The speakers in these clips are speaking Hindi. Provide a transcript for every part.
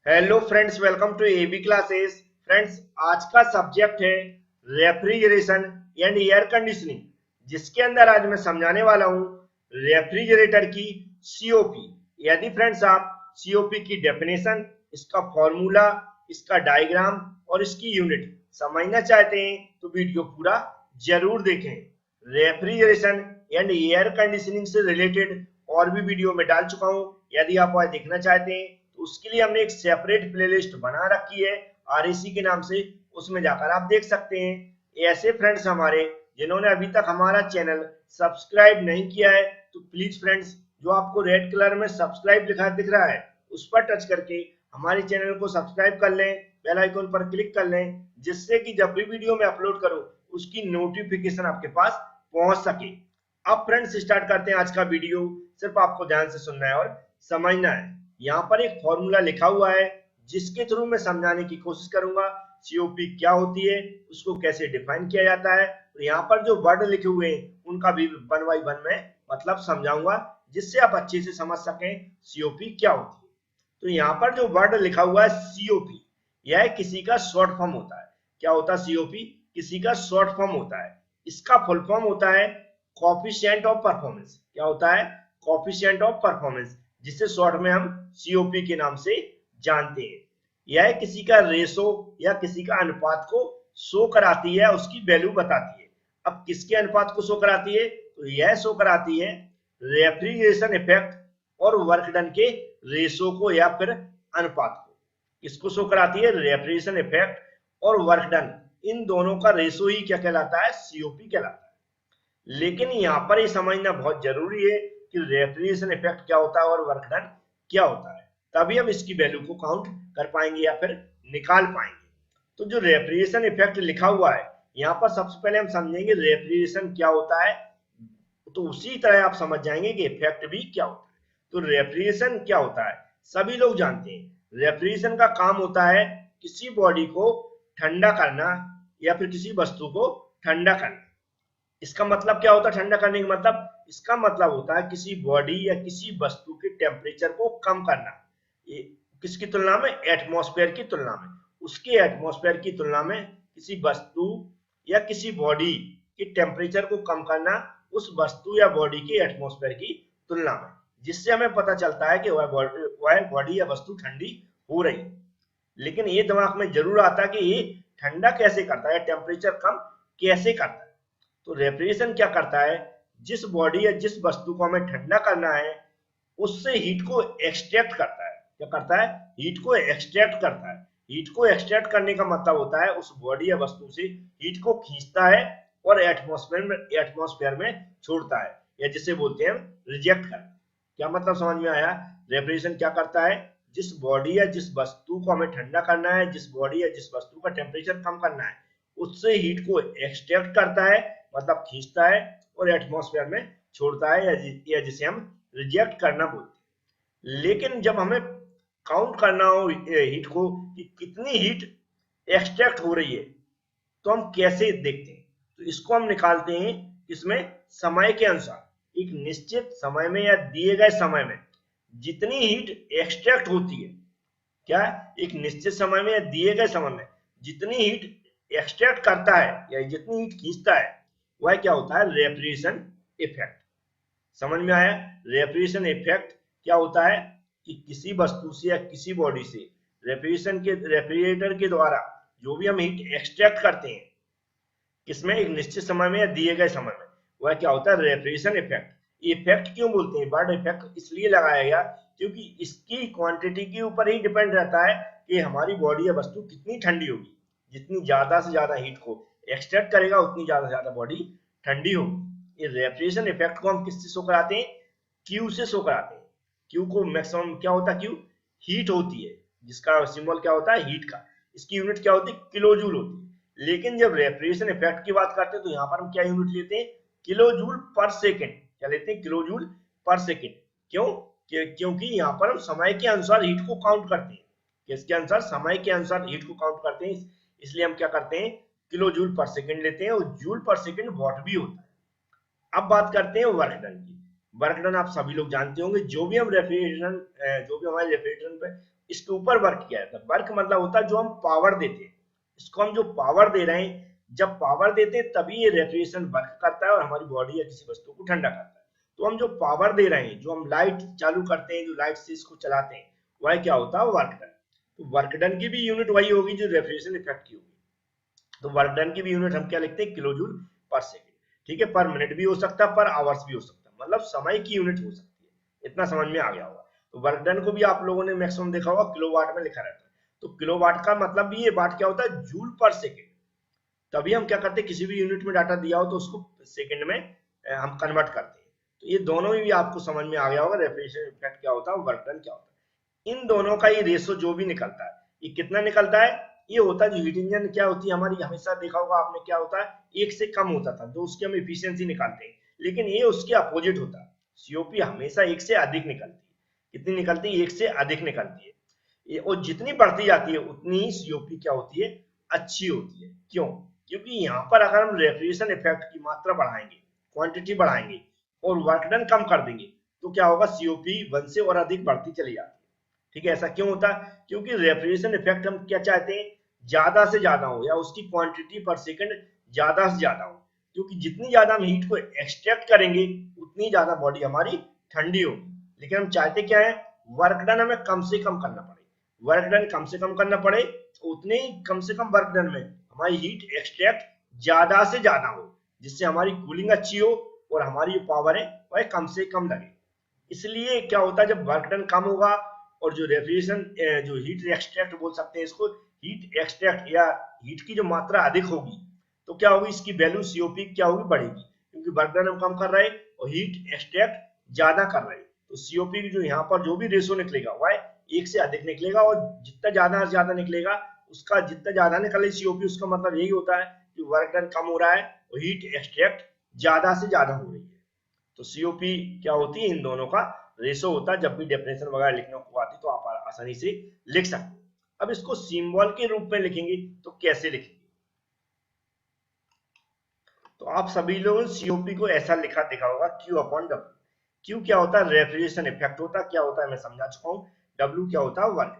Hello friends, welcome to AB classes. Friends, आज का सब्जेक्ट है रेफ्रिजरेशन एंड एयर कंडीशनिंग, जिसके अंदर आज मैं समझाने वाला हूं रेफ्रिजरेटर की सीओपी। यदि फ्रेंड्स आप सीओपी की डेफिनेशन, इसका फॉर्मूला, इसका डायग्राम और इसकी यूनिट समझना चाहते हैं तो वीडियो पूरा जरूर देखें। रेफ्रिजरेशन एंड एयर कंडीशनिंग से रिलेटेड और भी वीडियो में डाल चुका हूं। यदि आप वह देखना चाहते हैं तो उसके लिए हमने एक सेपरेट प्लेलिस्ट बना रखी है आरएसी के नाम से, उसमें जाकर आप देख सकते हैं। ऐसे फ्रेंड्स हमारे जिन्होंने अभी तक हमारा चैनल सब्सक्राइब नहीं किया है तो प्लीज फ्रेंड्स, जो आपको रेड कलर में सब्सक्राइब लिखा दिख रहा है उस पर टच करके हमारे चैनल को सब्सक्राइब कर लें, बेल आइकन पर क्लिक कर लें, जिससे कि जब भी वीडियो में अपलोड करूं उसकी नोटिफिकेशन आपके पास पहुंच सके। अब फ्रेंड्स स्टार्ट करते हैं आज का वीडियो। सिर्फ आपको ध्यान से सुनना है और समझना है। यहाँ पर एक फॉर्मूला लिखा हुआ है जिसके थ्रू मैं समझाने की कोशिश करूंगा सीओपी क्या होती है, उसको कैसे डिफाइन किया जाता है। तो यहाँ पर जो वर्ड लिखे हुए हैं उनका भी वन बाई वन में मतलब समझाऊंगा, जिससे आप अच्छे से समझ सकें सीओपी क्या होती है। तो यहाँ पर जो वर्ड लिखा हुआ है सीओपी, यह किसी का शॉर्ट फॉर्म होता है। क्या होता है सीओपी? किसी का शॉर्ट फॉर्म होता है। इसका फुल फॉर्म होता है कोफिशिएंट ऑफ परफॉर्मेंस। क्या होता है? कोफिशिएंट ऑफ परफॉर्मेंस, जिसे शॉर्ट में हम सीओपी के नाम से जानते हैं। यह किसी का रेशो या किसी का अनुपात को शो कराती है, उसकी वैल्यू बताती है। अब किसके अनुपात को शो कराती है? तो यह शो कराती है रेफ्रिजरेशन इफेक्ट और वर्क डन के रेशो को या फिर अनुपात को। किसको शो कराती है? रेफ्रिजरेशन इफेक्ट और वर्क डन, इन दोनों का रेशो ही क्या कहलाता है? सीओपी कहलाता है। लेकिन यहाँ पर ये समझना बहुत जरूरी है कि रेफ्रिजरेशन इफेक्ट क्या होता है और वर्क डन क्या होता है, तभी हम इसकी वैल्यू को काउंट कर पाएंगे या फिर निकाल पाएंगे। तो जो रेफ्रिजरेशन इफेक्ट लिखा हुआ है यहाँ पर सबसे पहले हम समझेंगे रेफ्रिजरेशन क्या होता है, तो उसी तरह आप समझ जाएंगे कि इफेक्ट भी क्या होता है। तो रेफ्रिजरेशन क्या होता है सभी लोग जानते हैं। रेफ्रिजरेशन का काम होता है किसी बॉडी को ठंडा करना या फिर किसी वस्तु को ठंडा करना। इसका मतलब क्या होता है ठंडा करने का मतलब? इसका मतलब होता है किसी बॉडी या किसी वस्तु के टेम्परेचर को कम करना। ये किसकी तुलना में? एटमॉस्फेयर की तुलना में। उसके एटमॉस्फेयर की तुलना में किसी वस्तु या किसी बॉडी के टेम्परेचर को कम करना उस वस्तु या बॉडी के एटमॉस्फेयर की तुलना में, जिससे हमें पता चलता है कि वह बॉडी या वस्तु ठंडी हो रही है। लेकिन ये दिमाग में जरूर आता है कि ये ठंडा कैसे करता है, टेम्परेचर कम कैसे करता है। तो रेफ्रिजरेशन क्या करता है? जिस बॉडी या जिस वस्तु को हमें ठंडा करना है उससे हीट को एक्सट्रैक्ट करता है। क्या करता है? हीट को एक्सट्रैक्ट करता है। हीट को एक्सट्रैक्ट करने का मतलब होता है उस बॉडी या वस्तु से हीट को खींचता है और एटमॉस्फेयर में छोड़ता है, या जिसे बोलते हैं रिजेक्ट करना। क्या मतलब समझ में आया? रेफ्रिजरेशन क्या करता है? जिस बॉडी या जिस वस्तु को हमें ठंडा करना है, जिस बॉडी या जिस वस्तु का टेम्परेचर कम करना है, उससे हीट को एक्सट्रैक्ट करता है, मतलब खींचता है और एटमॉस्फेयर में छोड़ता है, या जिसे हम रिजेक्ट करना बोलते हैं। लेकिन जब हमें काउंट करना हो हीट को कि कितनी हीट एक्सट्रैक्ट हो रही है, तो हम कैसे देखते हैं? तो इसको हम निकालते हैं इसमें समय के अनुसार। एक निश्चित समय में या दिए गए समय में जितनी हीट एक्सट्रैक्ट होती है, क्या? एक निश्चित समय में या दिए गए समय में जितनी हीट एक्सट्रैक्ट करता है या जितनी हीट खींचता है, वह क्या होता है? Refrigeration effect. समझ में आया? रेफ्रिजरेशन इफेक्ट क्या होता है कि किसी वस्तु से या किसी बॉडी से रेफ्रिजरेटर के द्वारा जो भी हम हीट एक्सट्रैक्ट करते हैं, किसमें? एक निश्चित समय में या दिए गए समय में, वह क्या होता है? Refrigeration effect. इफेक्ट क्यों बोलते हैं? वर्ड इफेक्ट इसलिए लगाया गया क्योंकि इसकी क्वांटिटी के ऊपर ही डिपेंड रहता है कि हमारी बॉडी या वस्तु कितनी ठंडी होगी। जितनी ज्यादा से ज्यादा हीट को एक्सट्रैक्ट करेगा उतनी ज्यादा से ज्यादा बॉडी ठंडी होगी। ये रेफ्रिजरेशन इफेक्ट को हम किससे शो कराते हैं? क्यू से शो कराते हैं। क्यू को मैक्सिमम क्या होता है? क्यू हीट होती है, जिसका सिंबल क्या होता है? हीट का। इसकी यूनिट क्या होती है? किलो जूल होती है। लेकिन जब रेफ्रिजरेशन इफेक्ट की बात करते हैं तो यहाँ पर हम क्या यूनिट लेते हैं? किलो जूल पर सेकेंड। क्या लेते हैं? किलो जूल पर सेकेंड। क्यों? क्योंकि यहाँ पर हम समय के अनुसार हीट को काउंट करते हैं। किसके अनुसार? समय के अनुसार हीट को काउंट करते हैं, इसलिए हम क्या करते हैं? किलो जूल पर सेकेंड लेते हैं, और जूल पर सेकेंड वॉट भी होता है। अब बात करते हैं वर्क डन की। वर्क डन आप सभी लोग जानते होंगे, जो भी हमारे रेफ्रिजरेटर पे इसके ऊपर वर्क किया जाता है। वर्क मतलब होता है जो हम पावर देते हैं, इसको हम जो पावर दे रहे हैं, जब पावर देते हैं तभी ये रेफ्रिजरेशन वर्क करता है और हमारी बॉडी या किसी वस्तु को ठंडा करता है। तो हम जो पावर दे रहे हैं, जो हम लाइट चालू करते हैं, जो लाइट से इसको चलाते हैं, वह क्या होता है, वर्क डन। तो वर्क डन की भी यूनिट वही होगी जो रेफ्रिजरेशन इफेक्ट की होगी। तो वर्क डन की भी यूनिट हम क्या लिखते हैं, किलो जूल पर सेकेंड। ठीक है, पर मिनट भी हो सकता है, पर आवर्स भी हो सकता है, मतलब समय की यूनिट हो सकती है। इतना समझ में आ गया होगा। तो वर्क डन को भी आप लोगों ने मैक्सिमम देखा होगा, किलोवाट में लिखा रहता है। तो किलोवाट का मतलब भी ये वाट क्या होता है, जूल पर सेकेंड। तभी हम क्या करते हैं, किसी भी यूनिट में डाटा दिया हो तो उसको सेकेंड में हम कन्वर्ट करते हैं। तो ये दोनों भी आपको समझ में आ गया होगा, रेफ्रिजरेशन इफेक्ट क्या होता है, वर्क डन क्या होता है। इन दोनों का ये रेशो जो भी निकलता है, ये कितना निकलता है, ये होता है जो हीट इंजन क्या होती है हमारी, हमेशा देखा होगा आपने, क्या होता है, एक से कम होता था, तो उसकी हम इफिशियंसी निकालते हैं। लेकिन ये उसके अपोजिट होता है, सीओपी हमेशा एक से अधिक निकलती है। कितनी निकलती है, एक से अधिक निकलती है। और जितनी बढ़ती जाती है उतनी ही सीओपी क्या होती है, अच्छी होती है। क्यों, क्योंकि यहाँ पर अगर हम रेफ्रिजरेशन इफेक्ट की मात्रा बढ़ाएंगे, क्वांटिटी बढ़ाएंगे और वर्क डन कम कर देंगे, तो क्या होगा, सीओपी 1 से और अधिक बढ़ती चली जाती है। ठीक है, ऐसा क्यों होता है, क्योंकि रेफ्रिजरेशन इफेक्ट हम क्या चाहते हैं, ज्यादा से ज्यादा हो, या उसकी क्वांटिटी पर सेकंड ज्यादा से ज्यादा हो। क्योंकि जितनी ज्यादा हम हीट को एक्सट्रैक्ट करेंगे उतनी ज्यादा बॉडी हमारी ठंडी होगी। लेकिन हम चाहते क्या है, वर्क डन हमें कम से कम करना पड़े। वर्क डन कम से कम करना पड़े, उतने ही कम से कम वर्क डन में हमारी हीट एक्सट्रैक्ट ज्यादा से ज्यादा हो, जिससे हमारी कूलिंग अच्छी हो और हमारी जो पावर है वह कम से कम लगे। इसलिए क्या होता है, जब वर्क डन कम होगा और जो रेफ्रिजरेशन जो हीट एक्सट्रैक्ट बोल सकते हैं इसको, हीट एक्सट्रैक्ट या हीट की जो मात्रा अधिक होगी, तो क्या होगी, इसकी वैल्यू सीओपी क्या होगी, बढ़ेगी। क्योंकि वर्क डन हम कम कर रहे हैं और हीट एक्सट्रैक्ट ज्यादा कर रहे हैं, तो सीओपी की जो यहाँ पर जो भी रेशो निकलेगा वह एक से अधिक निकलेगा। और जितना ज्यादा से ज्यादा निकलेगा, उसका जितना ज्यादा निकले सीओपी, उसका मतलब यही होता है कि वर्क डन कम हो रहा है और हीट एक्सट्रैक्ट ज्यादा से ज्यादा हो रही है। तो सीओपी क्या होती है, इन दोनों का रेशो होता है। जब भी डेफिनेशन वगैरह लिखने को आती तो आप आसानी से लिख सकते हैं। अब इसको सिंबल के रूप में लिखेंगे तो कैसे लिखेंगे, तो आप सभी लोगों ने सीओपी को ऐसा लिखा देखा होगा, क्यू अपॉन डब्ल्यू। क्यू क्या होता है, रेफ्रिजरेशन इफेक्ट होता है। क्या होता है मैं समझा चुका हूँ। डब्ल्यू क्या होता है, वर्क।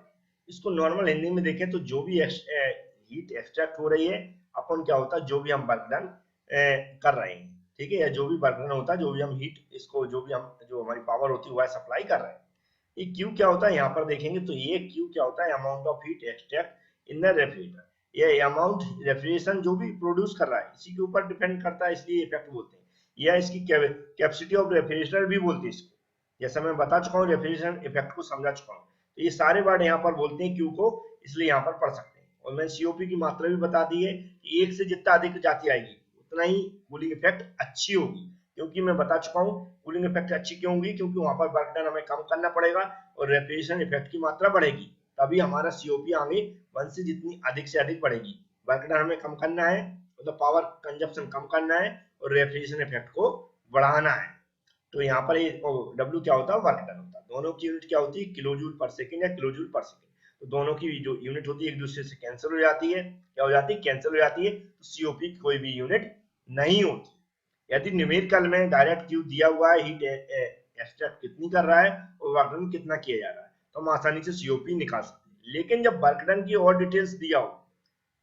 इसको नॉर्मल हिंदी में देखें तो जो भी हीट एक्सट्रैक्ट हो रही है, अपन क्या होता है, जो भी हम वर्क डन कर रहे हैं। ठीक है, या जो भी वर्क डन होता है, जो भी हम हीट, इसको जो भी हम, जो हमारी पावर होती है वह सप्लाई कर रहे हैं। ये क्यू क्या होता है, यहाँ पर देखेंगे तो ये क्यू क्या होता है, amount of heat extract in the refrigerator. ये अमाउंट रेफ्रिजरेशन जो भी प्रोड्यूस कर रहा है इसी के ऊपर डिपेंड करता है, इसलिए इफेक्ट बोलते हैं। या इसकी कैपेसिटी ऑफ रेफ्रिजरेटर भी बोलते हैं इसको। जैसा मैं बता चुका हूँ, रेफ्रिजरेशन इफेक्ट को समझा चुका हूँ, तो ये सारे वर्ड यहाँ पर बोलते हैं क्यू को, इसलिए यहाँ पर पढ़ सकते हैं। और मैंने सीओपी की मात्रा भी बता दी है कि एक से जितना अधिक जाती आएगी उतना ही कूलिंग इफेक्ट अच्छी होगी। क्योंकि मैं बता चुका हूँ कूलिंग इफेक्ट अच्छी क्यों होगी, क्योंकि वहां पर वर्क डन हमें कम करना पड़ेगा और रेफ्रिजरेशन इफेक्ट की मात्रा बढ़ेगी, तभी हमारा सीओपी आगे 1 से जितनी अधिक से अधिक बढ़ेगी। वर्क डन हमें कम करना है, मतलब पावर कंजप्शन कम करना है, और रेफ्रिजरेशन इफेक्ट को बढ़ाना है। तो यहाँ पर डब्ल्यू क्या होता है, वर्क डन होता है। दोनों की यूनिट क्या होती है, किलो जूल पर सेकेंड या किलो जूल पर सेकेंड। तो दोनों की जो यूनिट होती है एक दूसरे से कैंसिल हो जाती है। क्या हो जाती है, कैंसिल हो जाती है। तो सीओपी की कोई भी यूनिट नहीं होती। यदि न्यूमेरिकल में डायरेक्ट क्यू दिया हुआ है, हीट एक्सट्रैक्ट कितनी कर रहा है और वर्क डन कितना किया जा रहा है, तो हम आसानी से सीओपी निकाल सकते हैं। लेकिन जब वर्क डन की और डिटेल्स दिया हो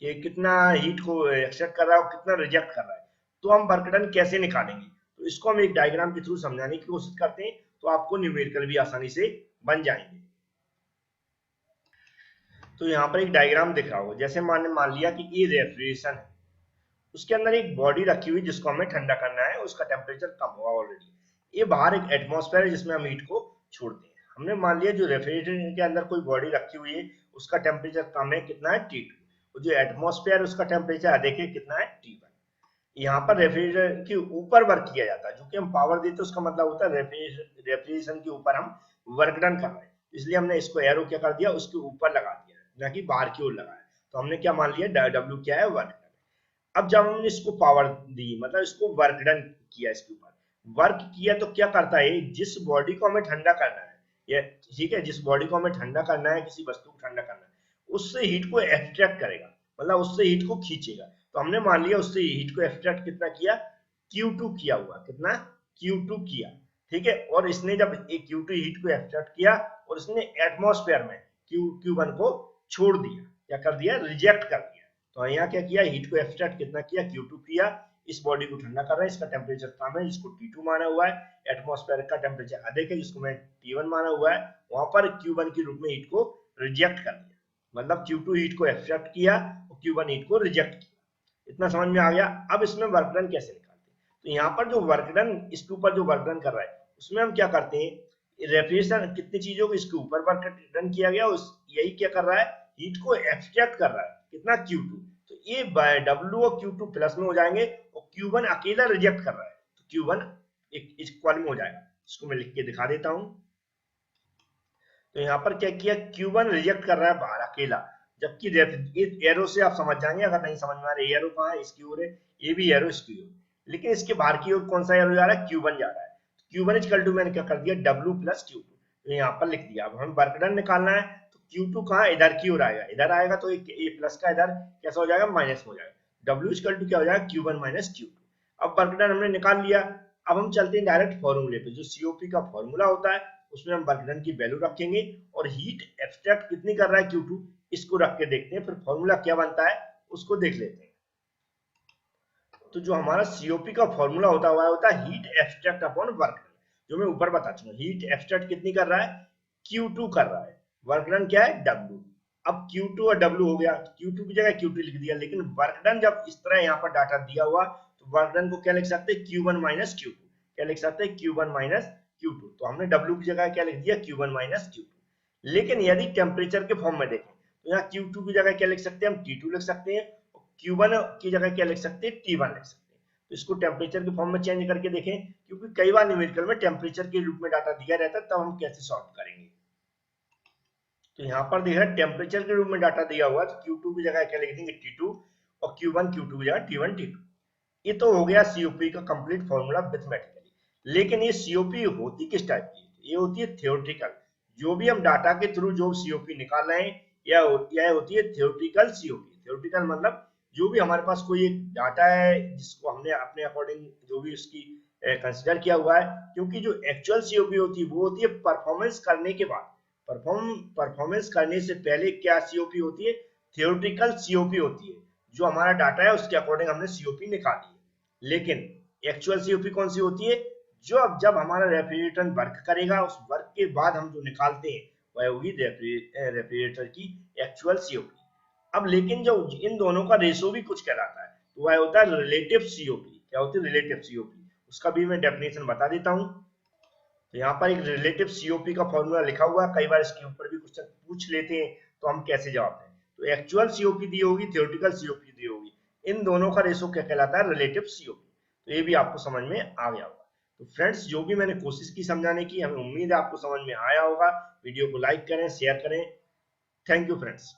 कि कितना हीट को एक्सट्रैक्ट कर रहा है और कितना रिजेक्ट कर रहा है, तो हम वर्क डन कैसे निकालेंगे, तो इसको हम एक डायग्राम के थ्रू समझाने की कोशिश करते हैं, तो आपको न्यूमेरिकल भी आसानी से बन जाएंगे। तो यहाँ पर एक डायग्राम दिख रहा होगा, जैसे मान लिया कि ये रेफ्रिजरेशन है, उसके अंदर एक बॉडी रखी हुई जिसको हमें ठंडा करना है, उसका टेम्परेचर कम हुआ ऑलरेडी। ये बाहर एक एटमॉस्फेयर है जिसमें हम हीट को छोड़ते हैं। हमने मान लिया जो रेफ्रिजरेटर के अंदर कोई बॉडी रखी हुई है उसका टेम्परेचर कम है, कितना है, T2। जो एटमॉस्फेयर उसका टेम्परेचर अधिक है, कितना है, T1। यहाँ पर रेफ्रिजरेटर के ऊपर वर्क किया जाता है, जो कि हम पावर देते हैं, उसका मतलब होता है रेफ्रिजरेशन के ऊपर हम वर्क डन कर रहे हैं। इसलिए हमने इसको एरो क्या कर दिया, उसके ऊपर लगा दिया, ना कि बाहर की ओर लगाया। तो हमने क्या मान लिया, डब्ल्यू क्या है, वर्क। अब जब हमने इसको पावर दी, मतलब इसको वर्क डन किया, इसके ऊपर वर्क किया, तो क्या करता है, जिस बॉडी को हमें ठंडा करना है, ये ठीक है, जिस बॉडी को हमें ठंडा करना है, किसी वस्तु को ठंडा करना है, उससे हीट को एक्सट्रैक्ट करेगा, मतलब उससे हीट को खींचेगा। तो हमने मान लिया उससे हीट को एक्सट्रैक्ट कितना किया, Q2 किया हुआ, कितना, Q2 किया। ठीक है। और इसने जब एक Q2 हीट को एक्सट्रैक्ट किया और इसने एटमॉस्फेयर में Q1 को छोड़ दिया, क्या कर दिया, रिजेक्ट कर दिया। तो यहाँ क्या किया, हीट को एक्सट्रैक्ट कितना किया, Q2 किया। इस बॉडी को ठंडा कर रहा है, इसका टेम्परेचर कम है, जिसको T2 माना हुआ है। एटमॉस्फेयर का टेम्परेचर अधिक है, जिसको मैं T1 माना हुआ है। वहां पर Q1 के रूप में हीट को रिजेक्ट कर दिया, मतलब Q2 हीट को एक्सट्रैक्ट किया और Q1 हीट को रिजेक्ट किया। इतना समझ में आ गया। अब इसमें वर्क डन कैसे निकालते हैं, तो यहाँ पर जो वर्क डन, इसके ऊपर जो वर्क डन कर रहा है, उसमें हम क्या करते हैं, रेफ्रिजरेशन कितनी चीजों को इसके ऊपर वर्क डन किया गया, यही क्या कर रहा है, हीट को एक्सट्रैक्ट कर रहा है, कितना, Q2। तो ये W और Q2 प्लस में हो जाएंगे और Q1 अकेला रिजेक्ट कर रहा है, तो Q1 एक इक्वल में हो जाएगा। इसको मैं लिख के दिखा देता हूं। तो यहाँ पर क्या किया, Q1 रिजेक्ट कर रहा है बाहर अकेला, जबकि एरो से आप समझ जाएंगे, अगर नहीं समझ में आ रहा है, एरो कहाँ है, इसकी ओर है, ये भी एरो इसकी ओर, लेकिन इसके बाहर की ओर कौन सा एरो जा रहा है, Q1 जा रहा है। Q1 इक्वल टू मैंने क्या कर दिया, W प्लस Q2, तो यहाँ पर लिख दिया। अब हमें वर्क डन निकालना है, तो Q2 कहाँ, इधर की ओर आएगा, इधर आएगा, तो ये प्लस का इधर कैसा हो जाएगा, माइनस हो जाएगा। W इक्वल टू क्या हो जाएगा, Q1 माइनस Q2। अब वर्क डन हमने निकाल लिया। अब हम चलते हैं डायरेक्ट फॉर्मूले पे, जो COP का फॉर्मूला होता है, उसमें हम वर्क डन की वैल्यू रखेंगे और हीट एक्सट्रैक्ट कितनी कर रहा है Q2, इसको रख के देखते हैं, फिर फॉर्मूला क्या बनता है उसको देख लेते हैं। तो जो हमारा COP का फॉर्मूला होता है heat extract upon work done, जो मैं ऊपर बता चुका। हीट एक्सट्रैक्ट कितनी कर रहा है, Q2 कर रहा है, वर्क डन क्या है, W। अब Q2 और W हो गया, Q2 की जगह Q2 लिख दिया, लेकिन वर्क डन जब इस तरह यहाँ पर डाटा दिया हुआ, तो वर्क डन को क्या लिख सकते हैं, Q1 माइनस Q2, क्या लिख सकते हैं, Q1 माइनस Q2। तो हमने W की जगह क्या लिख दिया, Q1 माइनस Q2। लेकिन यदि टेम्परेचर के फॉर्म में देखें, तो यहाँ Q2 की जगह क्या लिख सकते हैं, हम T2 लिख सकते हैं, और Q1 की जगह क्या लिख सकते हैं, T1 लिख सकते हैं। तो इसको टेम्परेचर के फॉर्म में चेंज करके देखें, क्योंकि कई बार न्यूमेरिकल में टेम्परेचर के रूप में डाटा दिया रहता है, तब हम कैसे सॉल्व करेंगे। तो यहाँ पर देखा टेम्परेचर के रूप में डाटा दिया हुआ, तो Q2 की जगह क्या लिख देंगे, T2, और Q1 Q2 की जगह T1 T2। ये तो हो गया COP का कंप्लीट फॉर्मूला मैथमेटिकली। लेकिन ये COP होती किस टाइप की, ये होती है थियोरेटिकल। जो भी हम डाटा के थ्रू जो COP निकाल रहे हैं, यह होती है थियोरेटिकल COP। थियोरेटिकल मतलब जो भी हमारे पास कोई एक डाटा है, जिसको हमने अपने अकॉर्डिंग जो भी उसकी कंसिडर किया हुआ है, क्योंकि जो एक्चुअल COP होती है वो होती है परफॉर्मेंस करने के बाद। परफॉर्मेंस करने से पहले क्या COP होती है, थियोरेटिकल COP होती है। जो हमारा डाटा है उसके अकॉर्डिंग हमने COP निकाली है। लेकिन एक्चुअल COP कौन सी होती है, जो अब जब हमारा रेफ्रिजरेटर वर्क करेगा, उस वर्क के बाद हम जो निकालते हैं वह होगी रेफ्रिजरेटर की एक्चुअल COP। अब लेकिन जो इन दोनों का रेशो भी कुछ कहलाता है, तो वह होता है रिलेटिव COP। क्या होती है, रिलेटिव COP। उसका भी मैं डेफिनेशन बता देता हूँ। तो यहाँ पर एक रिलेटिव COP का फॉर्मूला लिखा हुआ है, कई बार इसके ऊपर भी क्वेश्चन पूछ लेते हैं, तो हम कैसे जवाब दें। तो एक्चुअल COP दी होगी, थियोरेटिकल COP दी होगी, इन दोनों का रेशो क्या कहलाता है, रिलेटिव COP। तो ये भी आपको समझ में आ गया होगा। तो फ्रेंड्स, जो भी मैंने कोशिश की समझाने की, हमें उम्मीद है आपको समझ में आया होगा। वीडियो को लाइक करें, शेयर करें। Thank you friends.